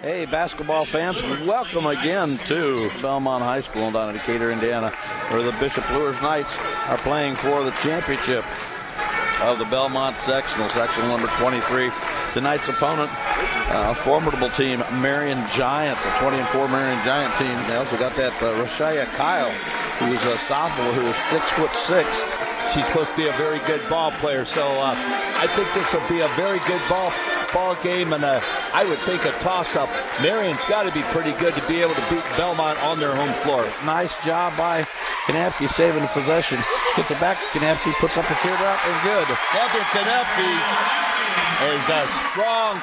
Hey, basketball fans, welcome again to Belmont High School down in Decatur, Indiana, where the Bishop Luers Knights are playing for the championship of the Belmont Sectional, Sectional number 23. Tonight's opponent, a formidable team, Marion Giants, a 20-4 Marion Giant team. They also got that Rashaya Kyle, who is a sophomore, who is 6'6". She's supposed to be a very good ball player, so I think this will be a very good ball game, and I would think a toss-up. Marion's got to be pretty good to be able to beat Belmont on their home floor. Nice job by Kanapke saving the possession. Gets it back to Kanapke, puts up a teardrop, and good. Heather Kanapke is a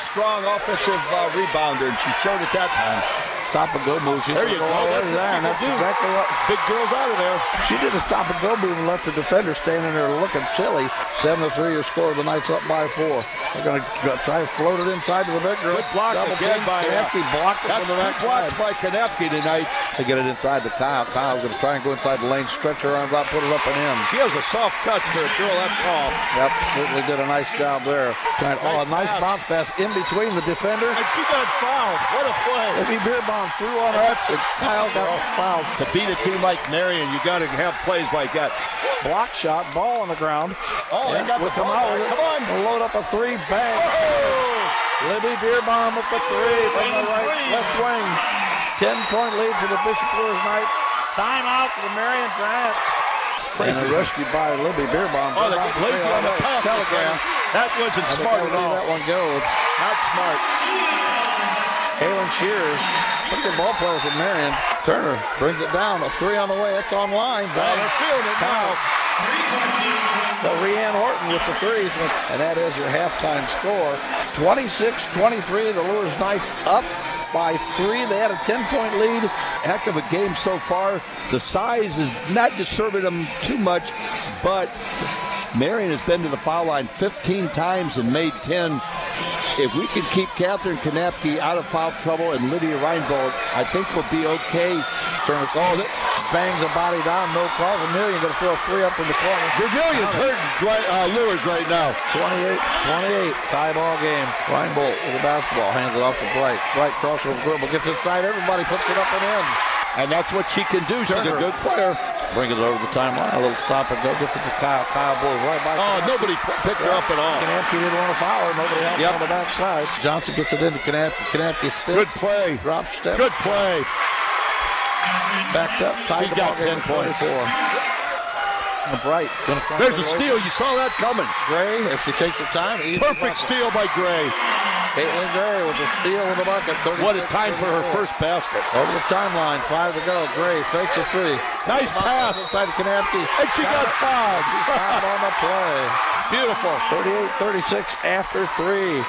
strong offensive rebounder, and she showed it that time. Stop-and-go move. There you go. That's exactly what. Big girl's out of there. She did a stop-and-go move and left the defender standing there looking silly. 7-3 your score. The Knights up by 4. They're going to try to float it inside to the big girl. Good block again by Kanapke. Blocked it that's from the two blocks backside by Kanapke tonight. They get it inside to Kyle. Kyle's going to try and go inside the lane, stretch her arms out, put it up and in. She has a soft touch for a girl that tall. Yep, certainly did a nice job there. A nice bounce pass in between the defenders. And she got fouled. What a play. Libby Beerbaum threw on her. Kyle got fouled. To beat a team like Marion, you got to have plays like that. Block shot, ball on the ground. Oh, they got the come ball. out with it. Come on. Load up a three, bang. Oh! Libby Beerbaum with the three from the left wing. 10-point lead for the Bishop Luers Knights. Timeout for the Marion Giants. And a rescue by Libby Beerbaum. Oh, they got lazy on the telegram. That wasn't smart at all. That one goes. Not smart. Halen Shearer, pretty good ball player from Marion. Turner brings it down. A three on the way. That's on line. Well, they're feeling it now. So Rianne Horton with the threes, and that is your halftime score. 26-23, the Luers Knights up by 3. They had a 10-point lead. Heck of a game so far. The size is not disturbing them too much, but Marion has been to the foul line 15 times and made 10. If we can keep Catherine Kanapke out of foul trouble and Lydia Reinbold, I think we'll be okay. Turner bangs a body down, no call. Vermillion going to throw a three up from the corner. Vermillion's hurting Luers right now. 28-28, tie ball game. Reinbold with the basketball, hands it off to Bright. Bright crossover dribble, gets inside. Everybody puts it up and in. And that's what she can do. She's a good player. Bring it over the timeline. A little stop and go. Gets it to Kyle. Kyle blows right by. Oh, nobody picked her up at all. Kanapke didn't want to foul her. Nobody else on the backside. Johnson gets it into Kanapke. Kanapke spins. Good play. Drop step. Good play. Backed up. Tied he got 10 points. Bright. There's a steal. You saw that coming. Gray, if she takes her time. Perfect steal by Gray. Caitlin Gray with a steal in the bucket. What a time for her first basket. Over the timeline, 5 to go. Gray fakes a three. Nice pass. Inside to Kanapke. And she got fouled. She's fouled on the play. Beautiful. 38-36 after 3.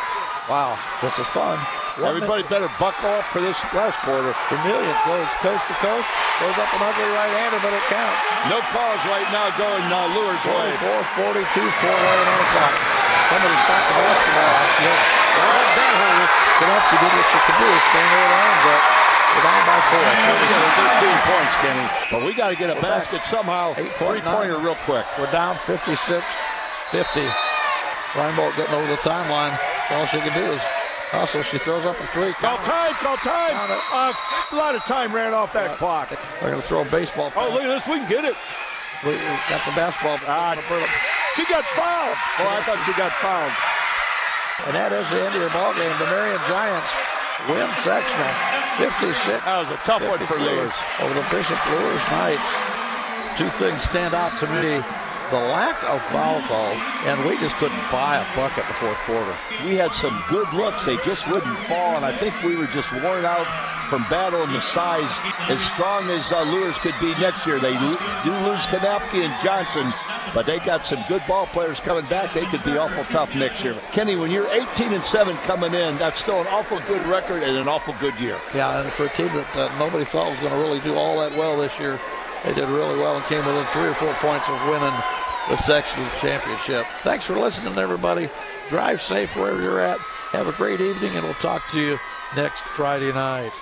Wow, this is fun. Everybody better buckle up for this last quarter. Vermillion goes coast to coast. Goes up an ugly right-hander, but it counts. No calls right now going Luers' way. 44-42, 4 right on the clock. Somebody stop the basketball. Kanapke did what she could do. Staying her arms up. We're down by 4. 13 points, Kenny. But we got to get a basket somehow. 3-pointer real quick. We're down 56-50. Reinbold getting over the timeline. All she can do is hustle. She throws up a three. Call time. A lot of time ran off that clock. They're going to throw a baseball pass. Oh, look at this. We can get it. We got the basketball. She got fouled. Oh, I thought she got fouled. And that is the end of your ball game. The Marion Giants win sectional 56. That was a tough one for Luers. Over the Bishop Luers Knights. Two things stand out to me. The lack of foul calls, and we just couldn't buy a bucket in the fourth quarter. We had some good looks. They just wouldn't fall, and I think we were just worn out from battling the size. As strong as Luers could be next year, they do lose Kanapke and Johnson, but they got some good ball players coming back. They could be awful tough next year. Kenny, when you're 18-7 coming in, that's still an awful good record and an awful good year. Yeah, and for a team that nobody thought was going to really do all that well this year, they did really well and came within 3 or 4 points of winning the sectional championship. Thanks for listening, everybody. Drive safe wherever you're at. Have a great evening, and we'll talk to you next Friday night.